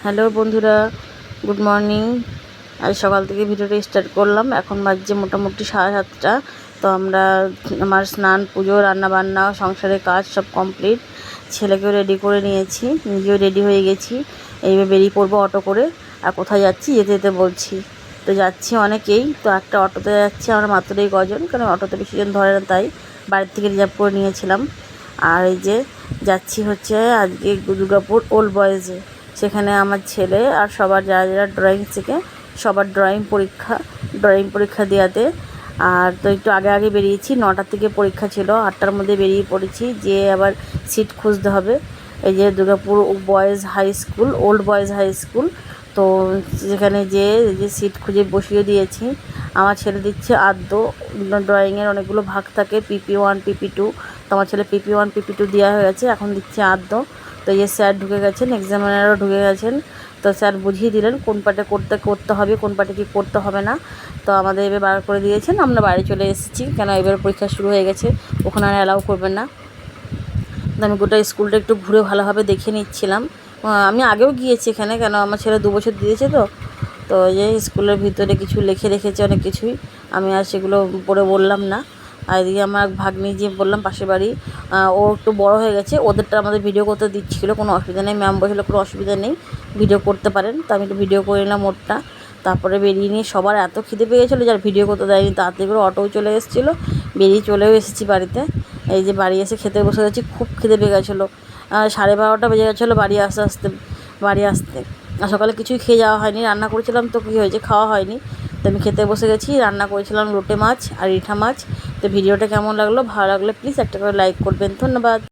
Hello বন্ধুরা, good morning. আজ সকাল থেকে ভিডিওটা স্টার্ট করলাম। এখন বাজছে মোটামুটি 7:30। তো আমার স্নান, পুজো, রান্নাবান্না, সংসারের কাজ সব কমপ্লিট। ছেলেকেও রেডি করে নিয়েছি, নিজেও রেডি হয়ে গেছি। এইভাবে বেরিয়ে পড়বো অটো করে। আর কোথায় যাচ্ছি যেতে যেতে বলছি। তো যাচ্ছি অনেকেই, তো একটা অটোতে যাচ্ছি আমরা মাত্র এই কজন, কারণ অটোতে বেশিজন ধরে না, তাই বাড়ির থেকে রিজার্ভ করে নিয়েছিলাম। আর এই যে যাচ্ছি হচ্ছে আজকে দুর্গাপুর ওল্ড বয়েজে। সেখানে আমার ছেলে আর সবার যারা যারা ড্রয়িং শেখে সবার ড্রয়িং পরীক্ষা দেওয়াতে। আর তো একটু আগে আগে বেরিয়েছি, 9টার থেকে পরীক্ষা ছিল, 8টার মধ্যে বেরিয়ে পড়েছি, যে আবার সিট খুঁজতে হবে। এই যে Durgapur boys high school, old boys high school. তো যেখানে যে সিট খুঁজে বসিয়ে দিয়েছি। আমার ছেলে দিচ্ছে আদ্য। ড্রয়িংয়ের অনেকগুলো ভাগ থাকে, PP1 PP2। তো আমার ছেলে PP1 PP2 দেওয়া হয়ে গেছে, এখন দিচ্ছে আদ্য। তো এই স্যার ঢুকে গেছেন, এক্সামিনারও ঢুকে গেছেন। তো স্যার বুঝিয়ে দিলেন কোন পার্টে করতে হবে, কোন পার্টে কী করতে হবে না। তো আমাদের এবার বার করে দিয়েছেন, আমরা বাড়ি চলে এসেছি, কেন এবার পরীক্ষা শুরু হয়ে গেছে, ওখানে আর অ্যালাউ করবেন না। তো আমি গোটা স্কুলটা একটু ঘুরে ভালোভাবে দেখে নিচ্ছিলাম। আমি আগেও গিয়েছি এখানে, কেন আমার ছেলে 2 বছর দিয়েছে। তো এই যে স্কুলের ভিতরে কিছু লিখে রেখেছে অনেক কিছুই, আমি আর সেগুলো পড়ে বললাম না। আর এদিকে আমার ভাগ্নি, যে বললাম পাশের বাড়ি, ও একটু বড় হয়ে গেছে, ওদেরটা আমাদের ভিডিও করতে দিচ্ছিলো, কোনো অসুবিধা নেই। ম্যাম বলেছিল কোনো অসুবিধা নেই, ভিডিও করতে পারেন। তো আমি একটু ভিডিও করে নিলাম ওরটা। তারপরে বেরিয়ে নিয়ে সবার এত খিদে পেয়ে গেছিলো, যার ভিডিও করতে দেয়নি তাড়াতাড়ি করে অটোও চলে এসেছিলো, বেরিয়ে চলেও এসেছি বাড়িতে। এই যে বাড়ি এসে খেতে বসে গেছি, খুব খিদে পেয়ে গেছিলো। 12:30 বেজে গেছিলো বাড়ি আসতে। আর সকালে কিছুই খেয়ে যাওয়া হয়নি, রান্না করেছিলাম, তো কী হয়েছে, খাওয়া হয়নি। তো আমি খেতে বসে গেছি, রান্না করেছিলাম লোটে মাছ আর রিঠা মাছ। তো ভিডিওটা কেমন লাগলো, ভালো লাগলে প্লিজ একটা করে লাইক করবেন, ধন্যবাদ।